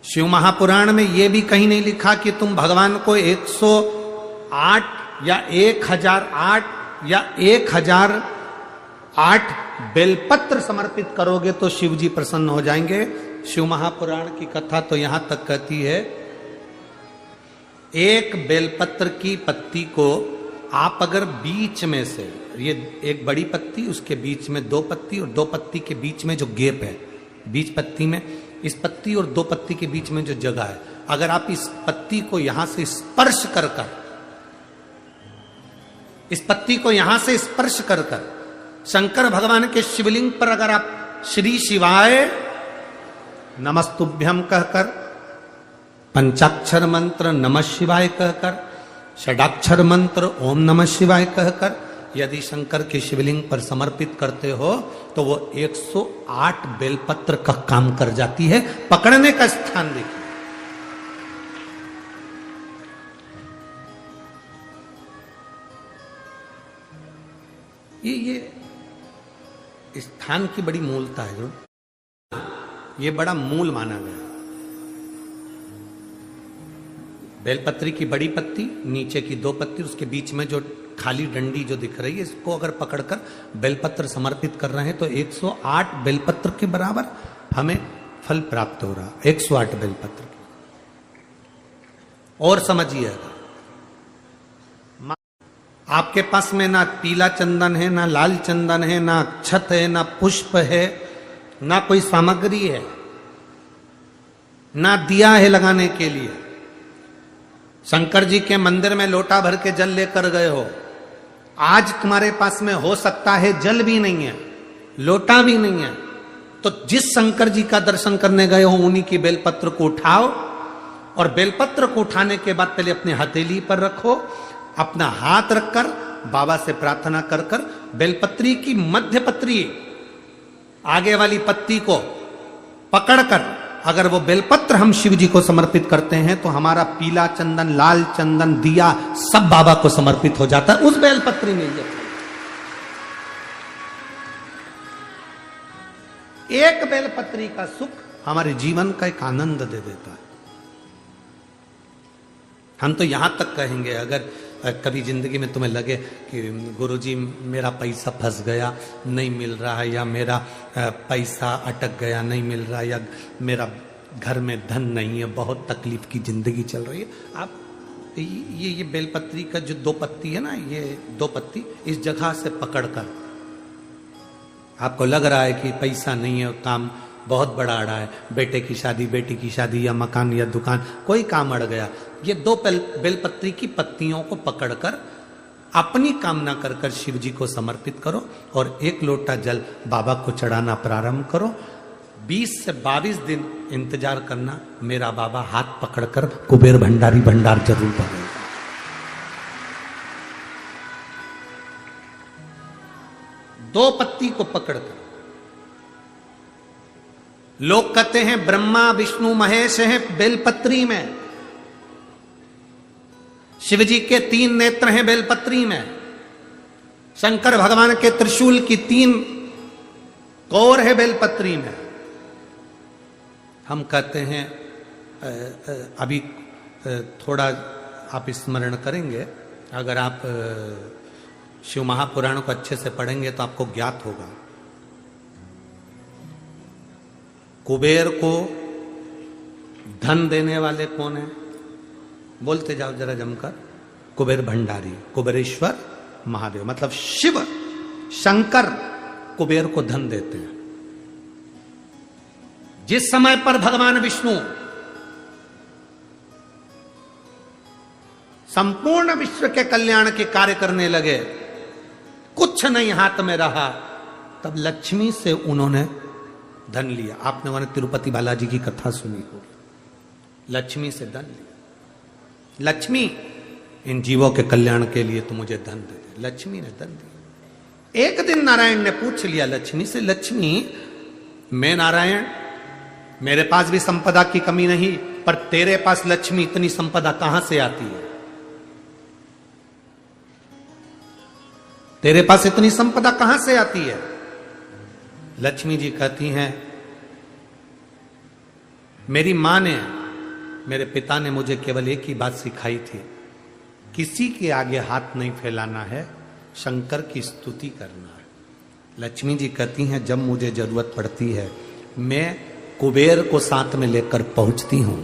शिव महापुराण में यह भी कहीं नहीं लिखा कि तुम भगवान को 108 या 1008 या 1008 बेलपत्र समर्पित करोगे तो शिव जी प्रसन्न हो जाएंगे। शिव महापुराण की कथा तो यहां तक कहती है, एक बेलपत्र की पत्ती को आप अगर बीच में से, ये एक बड़ी पत्ती, उसके बीच में 2 पत्ती और 2 पत्ती के बीच में जो गैप है, बीच पत्ती में, इस पत्ती और 2 पत्ती के बीच में जो जगह है, अगर आप इस पत्ती को यहां से स्पर्श कर इस पत्ती को यहां से स्पर्श कर शंकर भगवान के शिवलिंग पर अगर आप श्री शिवाय नमस्तुभ्यम कहकर, पंचाक्षर मंत्र नमः शिवाय कहकर, षडाक्षर मंत्र ओम नमः शिवाय कहकर यदि शंकर के शिवलिंग पर समर्पित करते हो तो वो 108 बेलपत्र का काम कर जाती है। पकड़ने का स्थान देखिए, ये स्थान की बड़ी मूलता है, जो ये बड़ा मूल माना गया। बेलपत्री की बड़ी पत्ती, नीचे की 2 पत्ती, उसके बीच में जो खाली डंडी जो दिख रही है, इसको अगर पकड़कर बेलपत्र समर्पित कर रहे हैं तो 108 बेलपत्र के बराबर हमें फल प्राप्त हो रहा। 108 बेलपत्र के। और समझिएगा, आपके पास में ना पीला चंदन है, ना लाल चंदन है, ना अक्षत है, ना पुष्प है, ना कोई सामग्री है, ना दिया है लगाने के लिए। शंकर जी के मंदिर में लोटा भर के जल लेकर गए हो, आज तुम्हारे पास में हो सकता है जल भी नहीं है, लोटा भी नहीं है, तो जिस शंकर जी का दर्शन करने गए हो उन्हीं की बेलपत्र को उठाओ और बेलपत्र को उठाने के बाद पहले अपने हथेली पर रखो, अपना हाथ रखकर बाबा से प्रार्थना कर कर बेलपत्री की मध्य पत्री, आगे वाली पत्ती को पकड़कर अगर वो बेलपत्र हम शिव जी को समर्पित करते हैं तो हमारा पीला चंदन, लाल चंदन, दिया सब बाबा को समर्पित हो जाता है, उस बेलपत्री में। एक बेलपत्री का सुख हमारे जीवन का एक आनंद दे देता है। हम तो यहां तक कहेंगे, अगर कभी जिंदगी में तुम्हें लगे कि गुरुजी मेरा पैसा फंस गया, नहीं मिल रहा है, या मेरा पैसा अटक गया, नहीं मिल रहा, या मेरा घर में धन नहीं है, बहुत तकलीफ की जिंदगी चल रही है, आप ये बेलपत्री का जो 2 पत्ती है ना, ये 2 पत्ती इस जगह से पकड़कर, आपको लग रहा है कि पैसा नहीं है, काम बहुत बड़ा अड़ा है, बेटे की शादी, बेटी की शादी, या मकान या दुकान, कोई काम अड़ गया, ये 2 बेलपत्री की पत्तियों को पकड़कर अपनी कामना कर कर शिव जी को समर्पित करो और 1 लोटा जल बाबा को चढ़ाना प्रारंभ करो। 20 से 22 दिन इंतजार करना, मेरा बाबा हाथ पकड़कर कुबेर भंडारी भंडार जरूर भरेगा। दो पत्ती को पकड़कर, लोग कहते हैं ब्रह्मा विष्णु महेश हैं बेलपत्री में, शिव जी के 3 नेत्र हैं बेलपत्री में, शंकर भगवान के त्रिशूल की 3 कोर है बेलपत्री में। हम कहते हैं अभी थोड़ा आप स्मरण करेंगे, अगर आप शिव महापुराण को अच्छे से पढ़ेंगे तो आपको ज्ञात होगा, कुबेर को धन देने वाले कौन है? बोलते जाओ जरा जमकर, कुबेर भंडारी, कुबेरेश्वर महादेव, मतलब शिव शंकर कुबेर को धन देते हैं। जिस समय पर भगवान विष्णु संपूर्ण विश्व के कल्याण के कार्य करने लगे, कुछ नहीं हाथ में रहा, तब लक्ष्मी से उन्होंने धन लिया। आपने वहां तिरुपति बालाजी की कथा सुनी होगी, लक्ष्मी से धन लिया। लक्ष्मी, इन जीवों के कल्याण के लिए तू मुझे धन दे दे। लक्ष्मी ने धन दिया। एक दिन नारायण ने पूछ लिया लक्ष्मी से, लक्ष्मी मैं नारायण, मेरे पास भी संपदा की कमी नहीं, पर तेरे पास लक्ष्मी इतनी संपदा कहां से आती है? तेरे पास इतनी संपदा कहां से आती है? लक्ष्मी जी कहती हैं, मेरी माँ ने, मेरे पिता ने मुझे केवल एक ही बात सिखाई थी, किसी के आगे हाथ नहीं फैलाना है, शंकर की स्तुति करना है। लक्ष्मी जी कहती हैं जब मुझे जरूरत पड़ती है मैं कुबेर को साथ में लेकर पहुंचती हूं।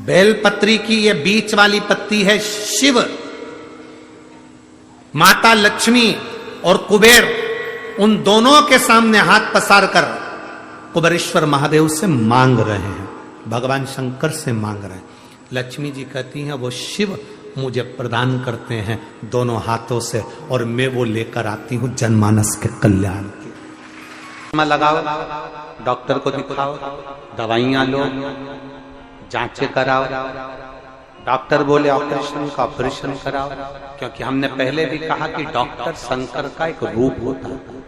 बेलपत्री की ये बीच वाली पत्ती है शिव, माता लक्ष्मी और कुबेर, उन दोनों के सामने हाथ पसार कर कुबेरेश्वर महादेव से मांग रहे हैं, भगवान शंकर से मांग रहे हैं। लक्ष्मी जी कहती हैं वो शिव मुझे प्रदान करते हैं दोनों हाथों से, और मैं वो लेकर आती हूं जनमानस के कल्याण के। लगाओ, डॉक्टर को दिखाओ, दवाइयां लो, जांचें कराओ, डॉक्टर बोले ऑपरेशन का ऑपरेशन कराओ, क्योंकि हमने पहले भी कहा कि डॉक्टर शंकर का एक रूप होता है।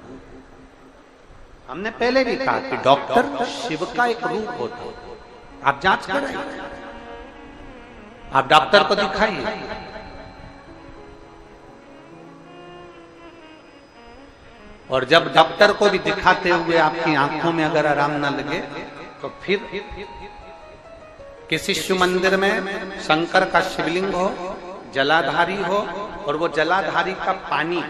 हमने पहले भी कहा कि डॉक्टर शिव का एक रूप होता है। आप जांच कराइए, आप डॉक्टर को दिखाइए। और जब डॉक्टर को भी दिखाते हुए आपकी आंखों में अगर आराम ना लगे तो फिर किसी शिव मंदिर में शंकर का शिवलिंग हो, जलाधारी हो, और वो जलाधारी का पानी,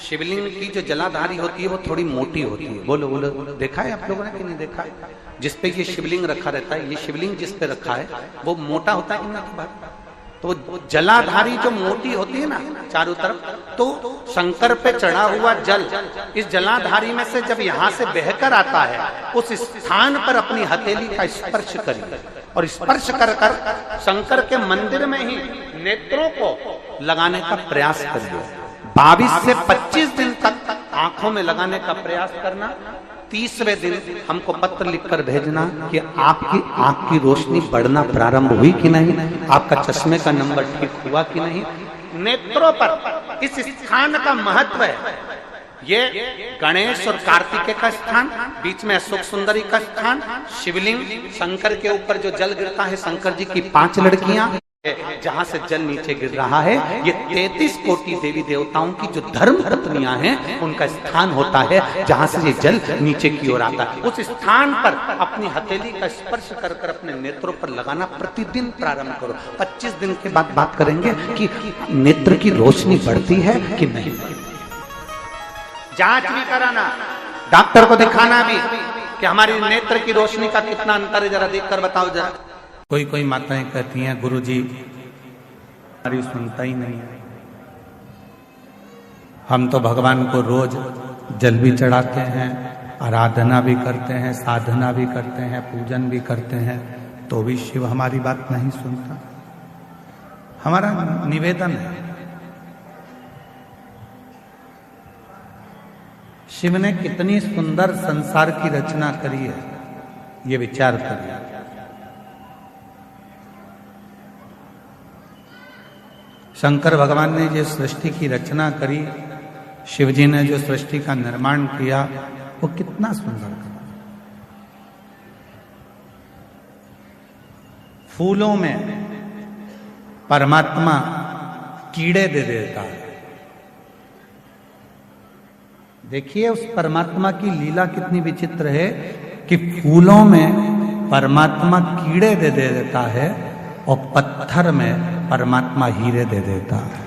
शिवलिंग की जो जलाधारी होती है वो थोड़ी मोटी होती है। बोलो बोलो, देखा है आप लोगों ने कि नहीं देखा है? जिसपे ये शिवलिंग रखा रहता है, ये शिवलिंग जिस पे रखा है वो मोटा होता है कि ना? तो जलाधारी जो मोटी होती है ना चारों तरफ, तो शंकर पे चढ़ा हुआ जल इस जलाधारी में से जब यहां से बहकर आता है, उस स्थान पर अपनी हथेली का स्पर्श करिए, और स्पर्श कर कर शंकर के मंदिर में ही नेत्रों को लगाने का प्रयास करिए। 22 से 25 दिन तक आंखों में लगाने का प्रयास करना। 30वें दिन हमको पत्र लिखकर भेजना कि आपकी आंख की रोशनी बढ़ना प्रारंभ हुई कि नहीं, आपका चश्मे का नंबर ठीक हुआ कि नहीं। नेत्रों पर इस स्थान का महत्व है। ये गणेश और कार्तिकेय का स्थान, बीच में अशोक सुंदरी का स्थान, शिवलिंग, शंकर के ऊपर जो जल गिरता है, शंकर जी की 5 लड़कियां, जहां से जल नीचे गिर रहा है, ये 33 कोटि देवी देवताओं की जो धर्म पत्नियां हैं उनका स्थान होता है, जहां से ये जल नीचे की ओर आता है। उस स्थान पर अपनी हथेली का स्पर्श कर कर अपने नेत्रों पर लगाना प्रतिदिन प्रारंभ करो। 25 दिन के बाद बात करेंगे कि नेत्र की रोशनी बढ़ती है कि नहीं। जांच भी कराना, डॉक्टर को दिखाना भी कि हमारी नेत्र की रोशनी का कितना अंतर है, जरा देखकर बताओ जरा। कोई कोई माताएं कहती हैं गुरुजी हमारी सुनता ही नहीं है, हम तो भगवान को रोज जल भी चढ़ाते हैं, आराधना भी करते हैं, साधना भी करते हैं, पूजन भी करते हैं, तो भी शिव हमारी बात नहीं सुनता। हमारा निवेदन है, शिव ने कितनी सुंदर संसार की रचना करी है, ये विचार करिए। शंकर भगवान ने जो सृष्टि की रचना करी, शिव जी ने जो सृष्टि का निर्माण किया, वो कितना सुंदर करा। फूलों में परमात्मा कीड़े दे देता है। देखिए उस परमात्मा की लीला कितनी विचित्र है कि फूलों में परमात्मा कीड़े दे देता है और पत्थर में परमात्मा हीरे दे देता है।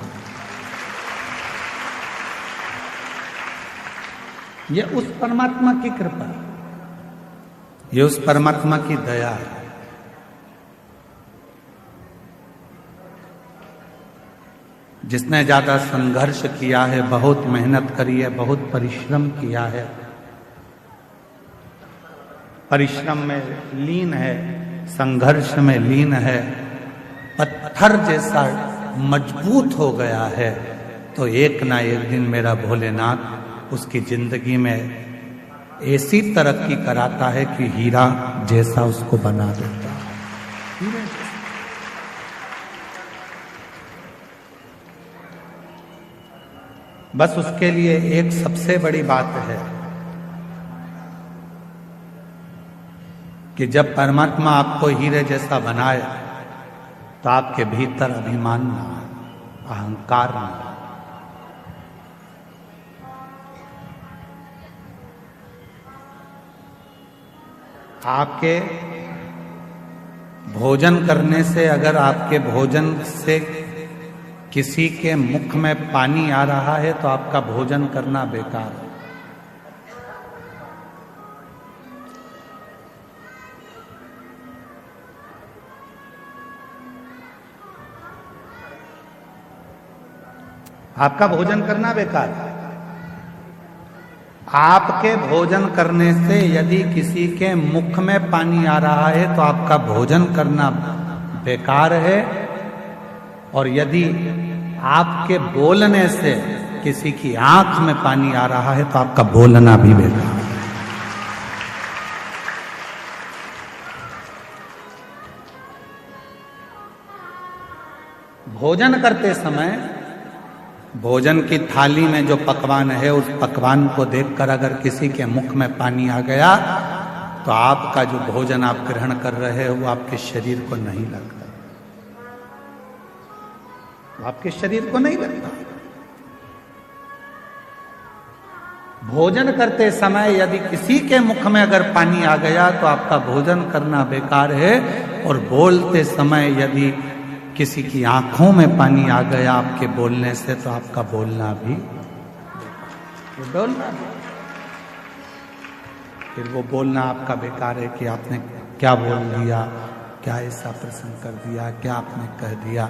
ये उस परमात्मा की कृपा, ये उस परमात्मा की दया है। जिसने ज्यादा संघर्ष किया है, बहुत मेहनत करी है, बहुत परिश्रम किया है, परिश्रम में लीन है, संघर्ष में लीन है, पत्थर जैसा मजबूत हो गया है, तो एक ना एक दिन मेरा भोलेनाथ उसकी जिंदगी में ऐसी तरक्की कराता है कि हीरा जैसा उसको बना देता है। बस उसके लिए एक सबसे बड़ी बात है कि जब परमात्मा आपको हीरे जैसा बनाए तो आपके भीतर अभिमान ना आए, अहंकार ना आए। आपके भोजन करने से, अगर आपके भोजन से किसी के मुख में पानी आ रहा है तो आपका भोजन करना बेकार है। आपका भोजन करना बेकार है। आपके भोजन करने से यदि किसी के मुख में पानी आ रहा है तो आपका भोजन करना बेकार है, और यदि आपके बोलने से किसी की आंख में पानी आ रहा है तो आपका बोलना भी बेकार है। भोजन करते समय भोजन की थाली में जो पकवान है उस पकवान को देखकर अगर किसी के मुख में पानी आ गया तो आपका जो भोजन आप ग्रहण कर रहे हो वो आपके शरीर को नहीं लगता, आपके शरीर को नहीं लगता। भोजन करते समय यदि किसी के मुख में अगर पानी आ गया तो आपका भोजन करना बेकार है, और बोलते समय यदि किसी की आंखों में पानी आ गया आपके बोलने से तो आपका बोलना भी फिर वो बोलना आपका बेकार है कि आपने क्या बोल दिया, क्या ऐसा प्रसंग कर दिया, क्या आपने कह दिया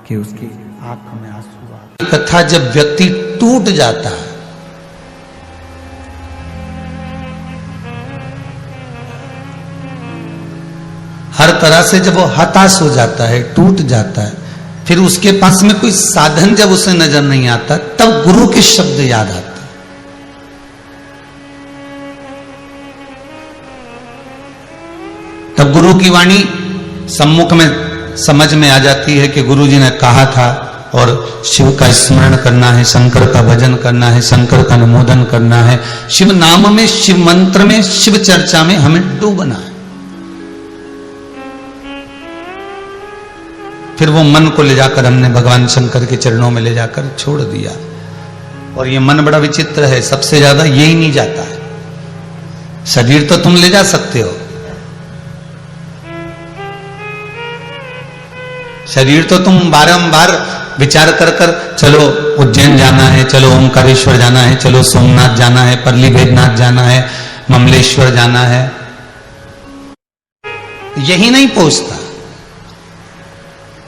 कि उसकी आंख में आंसू आ। कथा जब व्यक्ति टूट जाता है, हर तरह से जब वो हताश हो जाता है, टूट जाता है, फिर उसके पास में कोई साधन जब उसे नजर नहीं आता, तब गुरु के शब्द याद आते। तब गुरु की वाणी सम्मुख में समझ में आ जाती है कि गुरु जी ने कहा था, और शिव का स्मरण करना है, शंकर का भजन करना है, शंकर का अनुमोदन करना है, शिव नाम में, शिव मंत्र में, शिव चर्चा में हमें डूबना है। फिर वो मन को ले जाकर हमने भगवान शंकर के चरणों में ले जाकर छोड़ दिया। और ये मन बड़ा विचित्र है, सबसे ज्यादा यही नहीं जाता है। शरीर तो तुम ले जा सकते हो, शरीर तो तुम बारंबार विचार कर कर, चलो उज्जैन जाना है, चलो ओमकारेश्वर जाना है, चलो सोमनाथ जाना है, परली भेदनाथ जाना है, ममलेश्वर जाना है, यही नहीं पहुंचता।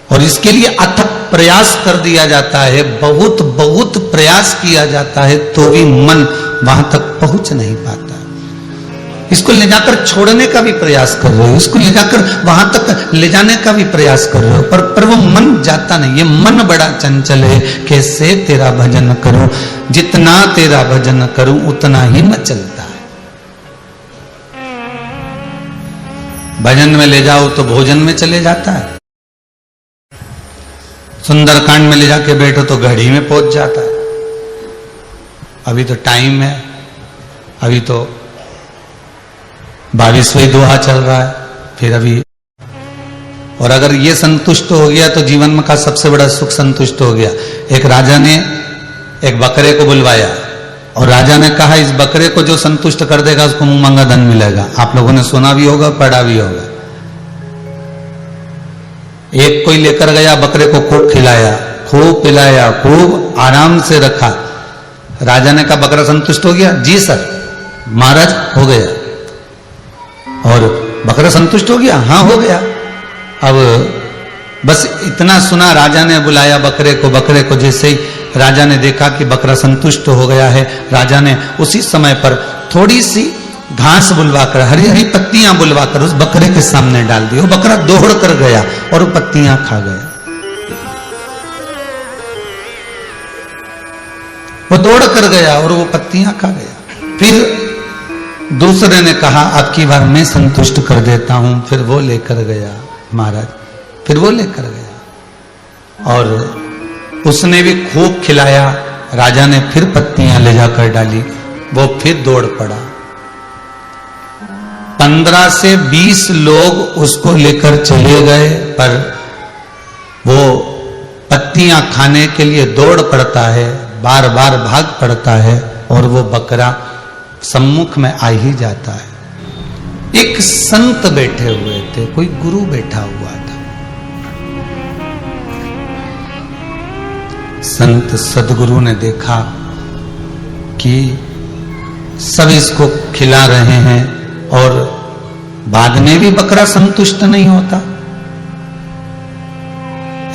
और इसके लिए अथक प्रयास कर दिया जाता है, बहुत बहुत प्रयास किया जाता है, तो भी मन वहां तक पहुंच नहीं पाता। इसको ले जाकर छोड़ने का भी प्रयास कर रहे हो, इसको ले जाकर वहां तक ले जाने का भी प्रयास कर रहे हो, पर वो मन जाता नहीं। ये मन बड़ा चंचल है, कैसे तेरा भजन करूं, जितना तेरा भजन करूं उतना ही मैं चलता है। भजन में ले जाओ तो भोजन में चले जाता है, सुंदरकांड में ले जाके बैठो तो घड़ी में पहुंच जाता है। अभी तो टाइम है, अभी तो 22वां दोहा चल रहा है, फिर अभी। और अगर ये संतुष्ट हो गया तो जीवन का सबसे बड़ा सुख संतुष्ट हो गया। एक राजा ने एक बकरे को बुलवाया और राजा ने कहा, इस बकरे को जो संतुष्ट कर देगा उसको मुंह मांगा धन मिलेगा। आप लोगों ने सुना भी होगा, पढ़ा भी होगा। एक कोई लेकर गया, बकरे को खूब खिलाया, खूब पिलाया, खूब आराम से रखा। राजा ने कहा, बकरा संतुष्ट हो गया? जी सर महाराज, हो गया। और बकरा संतुष्ट हो गया? हाँ हो गया। अब बस इतना सुना, राजा ने बुलाया बकरे को। बकरे को जैसे ही राजा ने देखा कि बकरा संतुष्ट हो गया है, राजा ने उसी समय पर थोड़ी सी घास बुलवाकर, हरी हरी पत्तियां बुलवाकर उस बकरे के सामने डाल दी। वो बकरा दौड़ कर गया और वो पत्तियां खा गया। वो दौड़ कर गया और वो पत्तियां खा गया। फिर दूसरे ने कहा, अब की बार मैं संतुष्ट कर देता हूं। फिर वो लेकर गया महाराज, फिर वो लेकर गया और उसने भी खूब खिलाया। राजा ने फिर पत्तियां ले जाकर डाली, वो फिर दौड़ पड़ा। 15 से 20 लोग उसको लेकर चले गए, पर वो पत्तियां खाने के लिए दौड़ पड़ता है, बार बार भाग पड़ता है और वो बकरा सम्मुख में आ ही जाता है। एक संत बैठे हुए थे, कोई गुरु बैठा हुआ था। संत सदगुरु ने देखा कि सब इसको खिला रहे हैं और बाद में भी बकरा संतुष्ट नहीं होता,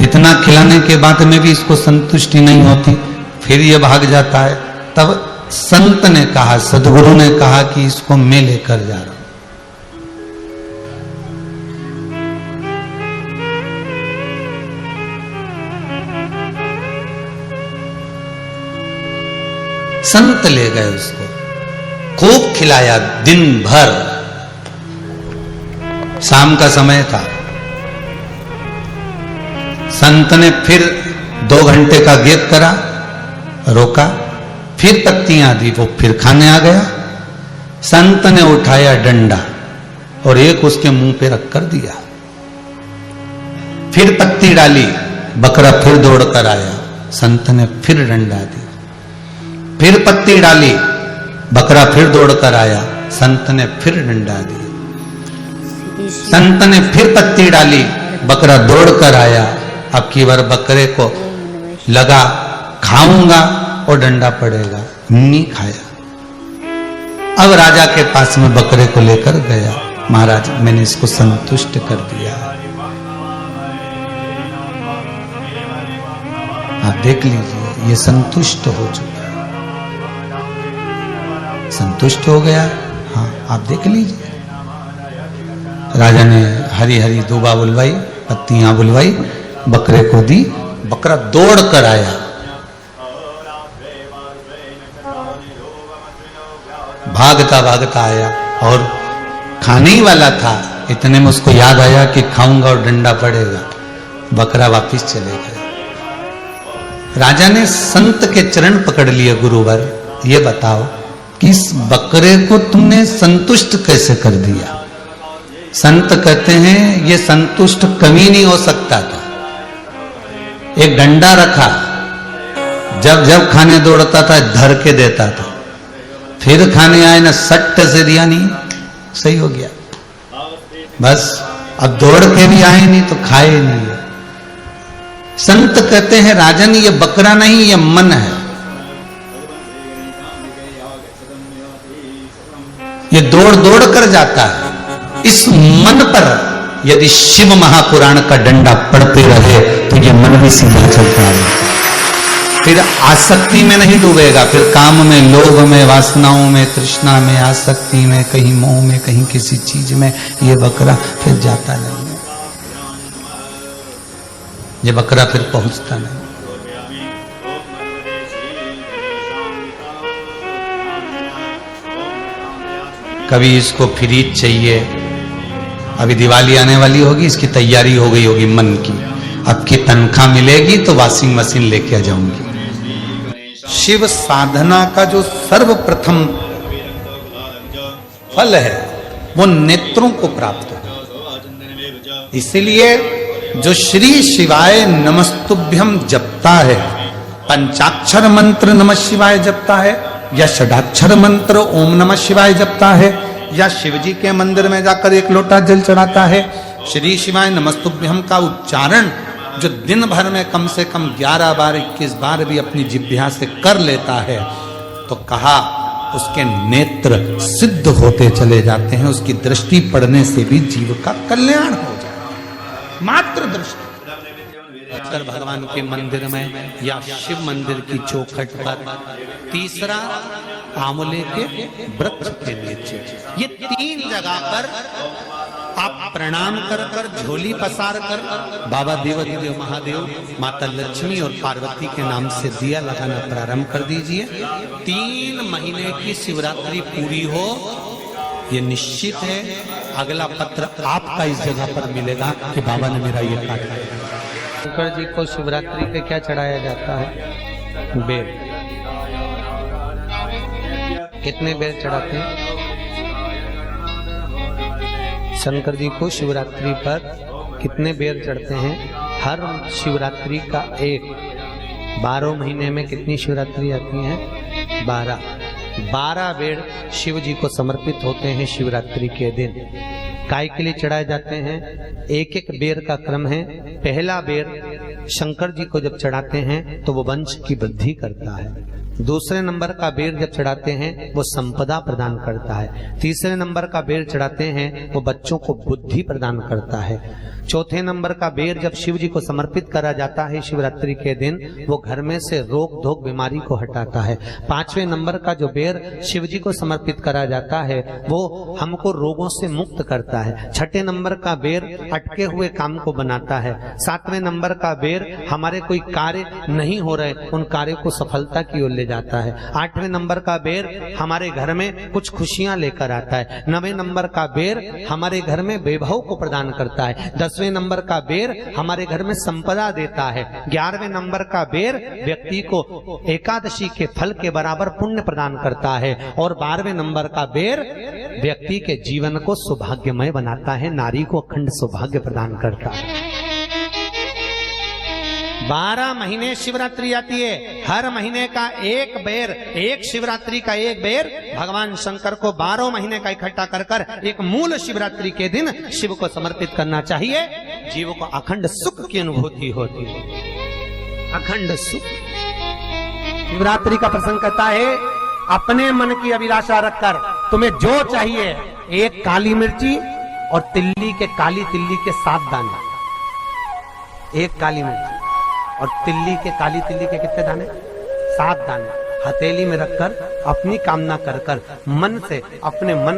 इतना खिलाने के बाद में भी इसको संतुष्टि नहीं होती, फिर ये भाग जाता है। तब संत ने कहा, सदगुरु ने कहा कि इसको मैं लेकर जा रहा हूं। संत ले गए उसको, खूब खिलाया दिन भर। शाम का समय था, संत ने फिर 2 घंटे का गैप करा, रोका, फिर पत्तियां दी, वो फिर खाने आ गया। संत ने उठाया डंडा और एक उसके मुंह पे रख कर दिया, फिर पत्ती डाली, बकरा फिर दौड़ कर आया। संत ने फिर डंडा दी, फिर पत्ती डाली, बकरा फिर दौड़ कर आया। संत ने फिर डंडा दिया, संत ने फिर पत्ती डाली, बकरा दौड़ कर आया। अब की बार बकरे को लगा खाऊंगा और डंडा पड़ेगा, नहीं खाया। अब राजा के पास में बकरे को लेकर गया, महाराज मैंने इसको संतुष्ट कर दिया, आप देख लीजिए ये संतुष्ट हो चुका है, संतुष्ट हो गया। हाँ आप देख लीजिए। राजा ने हरी हरी दूबा बुलवाई, पत्तियां बुलवाई, बकरे को दी, बकरा दौड़ कर आया। भागता भागता आया और खाने ही वाला था, इतने में उसको याद आया कि खाऊंगा और डंडा पड़ेगा, बकरा वापिस चले गए। राजा ने संत के चरण पकड़ लिए, गुरुवर ये बताओ कि इस बकरे को तुमने संतुष्ट कैसे कर दिया? संत कहते हैं ये संतुष्ट कभी नहीं हो सकता था। एक डंडा रखा, जब जब खाने दौड़ता था धर के देता था, फिर खाने आए ना सट्ट से दिया, नहीं सही हो गया बस। अब दौड़ के भी आए नहीं तो खाए नहीं। संत कहते हैं राजन ये बकरा नहीं, ये मन है, ये दौड़ दौड़ कर जाता है। इस मन पर यदि शिव महापुराण का डंडा पड़ते रहे तो ये मन भी सीधा चलता रहेगा, फिर आसक्ति में नहीं डूबेगा, फिर काम में, लोभ में, वासनाओं में, तृष्णा में, आसक्ति में, कहीं मोह में, कहीं किसी चीज में ये बकरा फिर जाता नहीं है, ये बकरा फिर पहुंचता नहीं। कभी इसको फ्रिज चाहिए, अभी दिवाली आने वाली होगी, इसकी तैयारी हो गई होगी मन की, अब की तनख्वाह मिलेगी तो वॉशिंग मशीन लेके आ जाऊंगी। शिव साधना का जो सर्वप्रथम फल है वो नेत्रों को प्राप्त हो। इसीलिए जो श्री शिवाय नमस्तुभ्यम जपता है, पंचाक्षर मंत्र नमः शिवाय जपता है, या षडाक्षर मंत्र ओम नमः शिवाय जपता है, या शिवजी के मंदिर में जाकर 1 लोटा जल चढ़ाता है, श्री शिवाय नमस्तुभ्यम का उच्चारण जो दिन भर में कम से कम 11 बार 21 बार भी अपनी जिह्वा से कर लेता है, तो कहा उसके नेत्र सिद्ध होते चले जाते हैं, उसकी दृष्टि पड़ने से भी जीव का कल्याण हो जाए, मात्र दृष्टि। अक्षर भगवान के मंदिर में या शिव मंदिर की चौखट पर, तीसरा आंवले के वृक्ष के नीचे, ये 3 जगह पर आप प्रणाम कर कर, झोली पसार कर बाबा देवाधिदेव महादेव, माता लक्ष्मी और पार्वती के नाम से दिया लगाना प्रारंभ कर दीजिए। 3 महीने की शिवरात्रि पूरी हो, ये निश्चित है अगला पत्र आपका इस जगह पर मिलेगा कि बाबा ने मेरा ये काटा है। शंकर जी को शिवरात्रि पे क्या चढ़ाया जाता है? बेर। कितने बेर चढ़ाते हैं? शंकर जी को शिवरात्रि पर कितने बेर चढ़ते हैं? हर शिवरात्रि का 1। 12 महीने में कितनी शिवरात्रि आती हैं? 12। 12 बेर शिव जी को समर्पित होते हैं शिवरात्रि के दिन। काय के लिए चढ़ाए जाते हैं? एक एक बेर का क्रम है। पहला बेर शंकर जी को जब चढ़ाते हैं तो वो वंश की वृद्धि करता है। दूसरे नंबर का बेर जब चढ़ाते हैं वो संपदा प्रदान करता है। तीसरे नंबर का बेर चढ़ाते हैं वो बच्चों को बुद्धि प्रदान करता है। चौथे नंबर का बेर जब शिव जी को समर्पित करा जाता है शिवरात्रि के दिन, वो घर में से रोग धोक बीमारी को हटाता है। पांचवें नंबर का जो बेर शिव जी को समर्पित करा जाता है वो हमको रोगों से मुक्त करता है। छठे नंबर का बेर अटके हुए काम को बनाता है। सातवें नंबर का बेर हमारे कोई कार्य नहीं हो रहे उन कार्यों को सफलता की ओर ले जाता है। आठवें नंबर का बेर हमारे घर में कुछ खुशियां लेकर आता है। नवें नंबर का बेर हमारे घर में वैभव को प्रदान करता है। 10वें नंबर का बेर हमारे घर में संपदा देता है। 11वें नंबर का बेर व्यक्ति को एकादशी के फल के बराबर पुण्य प्रदान करता है। और 12वें नंबर का बेर व्यक्ति के जीवन को सौभाग्यमय बनाता है, नारी को अखंड सौभाग्य प्रदान करता है। 12 महीने शिवरात्रि आती है। हर महीने का एक बेर, एक शिवरात्रि का एक बेर भगवान शंकर को 12 महीने का इकट्ठा कर कर एक मूल शिवरात्रि के दिन शिव को समर्पित करना चाहिए। जीव को अखंड सुख की अनुभूति होती है, अखंड सुख। शिवरात्रि का प्रसंग कहता है अपने मन की अभिलाषा रखकर तुम्हें जो चाहिए, एक काली मिर्ची और तिल्ली के, काली तिल्ली के 7 दाने। एक काली मिर्ची और तिल्ली के, काली तिल्ली के कितने दाने? 7 दाने हथेली में रखकर अपनी कामना कर कर मन से, अपने मन